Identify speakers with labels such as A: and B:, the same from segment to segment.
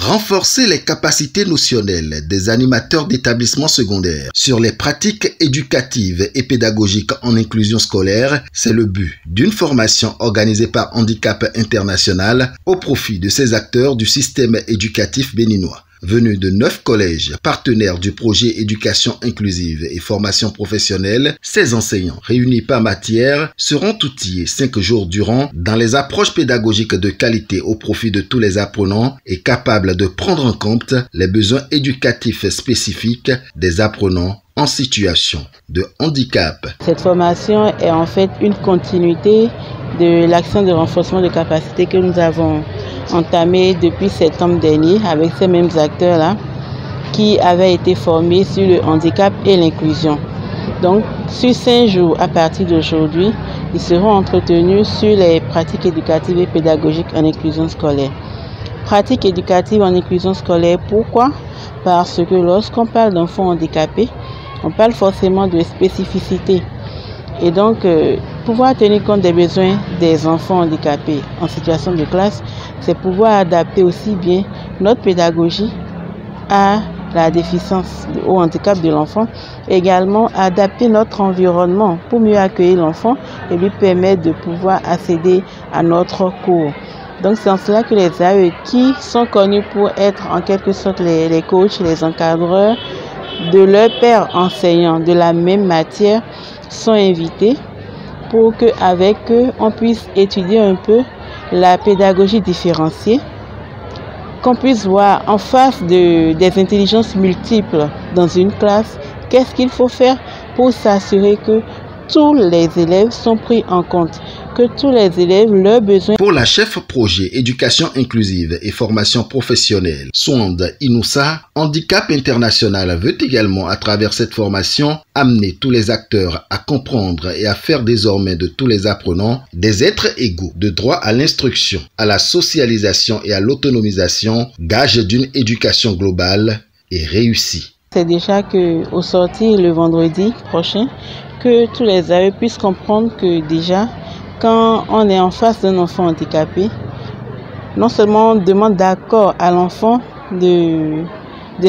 A: Renforcer les capacités notionnelles des animateurs d'établissements secondaires sur les pratiques éducatives et pédagogiques en inclusion scolaire, c'est le but d'une formation organisée par Handicap International au profit de ces acteurs du système éducatif béninois. Venus de 9 collèges partenaires du projet éducation inclusive et formation professionnelle, ces enseignants réunis par matière seront outillés 5 jours durant dans les approches pédagogiques de qualité au profit de tous les apprenants et capables de prendre en compte les besoins éducatifs spécifiques des apprenants en situation de handicap.
B: Cette formation est en fait une continuité de l'action de renforcement de capacité que nous avons entamé depuis septembre dernier avec ces mêmes acteurs-là qui avaient été formés sur le handicap et l'inclusion. Donc, sur 5 jours à partir d'aujourd'hui, ils seront entretenus sur les pratiques éducatives et pédagogiques en inclusion scolaire. Pratiques éducatives en inclusion scolaire, pourquoi? Parce que lorsqu'on parle d'enfants handicapés, on parle forcément de spécificité. Et donc, pouvoir tenir compte des besoins des enfants handicapés en situation de classe, c'est pouvoir adapter aussi bien notre pédagogie à la déficience au handicap de l'enfant, également adapter notre environnement pour mieux accueillir l'enfant et lui permettre de pouvoir accéder à notre cours. Donc c'est en cela que les AE qui sont connus pour être en quelque sorte les coachs, les encadreurs de leurs pairs enseignants de la même matière sont invités pour qu'avec eux, on puisse étudier un peu la pédagogie différenciée, qu'on puisse voir en face des intelligences multiples dans une classe, qu'est-ce qu'il faut faire pour s'assurer que tous les élèves sont pris en compte, que tous les élèves, leurs besoins.
A: Pour la chef projet éducation inclusive et formation professionnelle, Swande Inoussa, Handicap International veut également, à travers cette formation, amener tous les acteurs à comprendre et à faire désormais de tous les apprenants des êtres égaux, de droit à l'instruction, à la socialisation et à l'autonomisation, gage d'une éducation globale et réussie.
B: C'est déjà qu'au sortir le vendredi prochain, que tous les AE puissent comprendre que déjà, quand on est en face d'un enfant handicapé, non seulement on demande d'accord à l'enfant de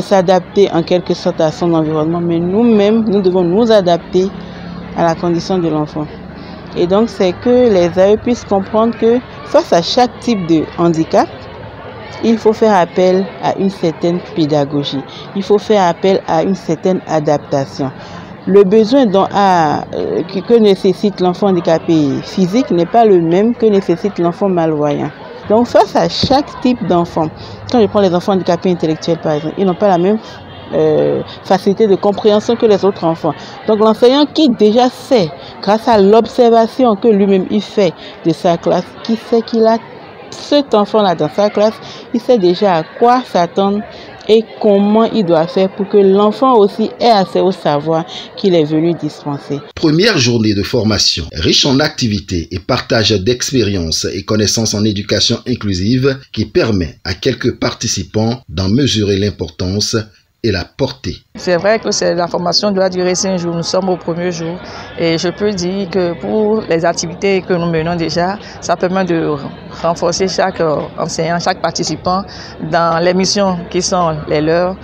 B: s'adapter en quelque sorte à son environnement, mais nous-mêmes, nous devons nous adapter à la condition de l'enfant. Et donc, c'est que les AE puissent comprendre que face à chaque type de handicap, il faut faire appel à une certaine pédagogie. Il faut faire appel à une certaine adaptation. Le besoin que nécessite l'enfant handicapé physique n'est pas le même que nécessite l'enfant malvoyant. Donc face à chaque type d'enfant, quand je prends les enfants handicapés intellectuels par exemple, ils n'ont pas la même facilité de compréhension que les autres enfants. Donc l'enseignant qui déjà sait, grâce à l'observation que lui-même il fait de sa classe, qui sait qu'il a cet enfant-là dans sa classe, il sait déjà à quoi s'attendre et comment il doit faire pour que l'enfant aussi ait accès au savoir qu'il est venu dispenser.
A: Première journée de formation, riche en activités et partage d'expériences et connaissances en éducation inclusive qui permet à quelques participants d'en mesurer l'importance et la portée.
C: C'est vrai que la formation doit durer 5 jours, nous sommes au premier jour et je peux dire que pour les activités que nous menons déjà, ça permet de renforcer chaque enseignant, chaque participant dans les missions qui sont les leurs,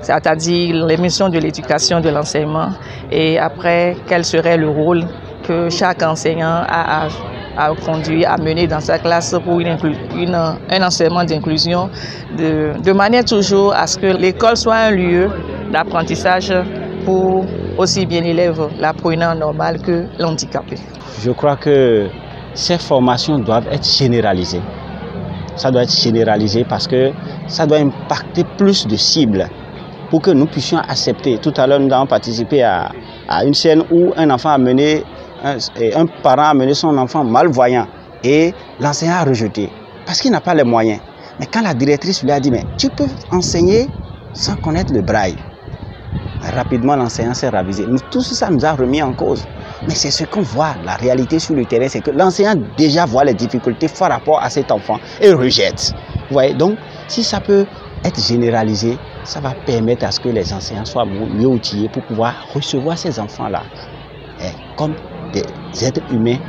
C: c'est-à-dire les missions de l'éducation, de l'enseignement et après quel serait le rôle que chaque enseignant a conduit à mener dans sa classe pour un enseignement d'inclusion, de manière toujours à ce que l'école soit un lieu d'apprentissage pour aussi bien l'élève, l'apprenant normal que l'handicapé.
D: Je crois que ces formations doivent être généralisées. Ça doit être généralisé parce que ça doit impacter plus de cibles pour que nous puissions accepter. Tout à l'heure, nous avons participé à une scène où un enfant a mené un parent a mené son enfant malvoyant et l'enseignant a rejeté parce qu'il n'a pas les moyens. Mais quand la directrice lui a dit, mais tu peux enseigner sans connaître le braille. Rapidement, l'enseignant s'est ravisé. Tout ça nous a remis en cause. Mais c'est ce qu'on voit, la réalité sur le terrain, c'est que l'enseignant déjà voit les difficultés par rapport à cet enfant et rejette. Vous voyez, donc si ça peut être généralisé, ça va permettre à ce que les enseignants soient mieux outillés pour pouvoir recevoir ces enfants-là comme des êtres humains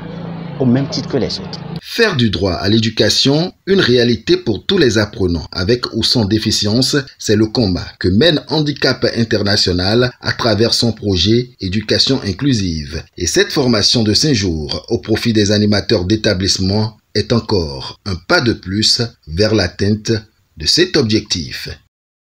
D: au même titre que les autres.
A: Faire du droit à l'éducation une réalité pour tous les apprenants, avec ou sans déficience, c'est le combat que mène Handicap International à travers son projet Éducation inclusive. Et cette formation de 5 jours au profit des animateurs d'établissement est encore un pas de plus vers l'atteinte de cet objectif.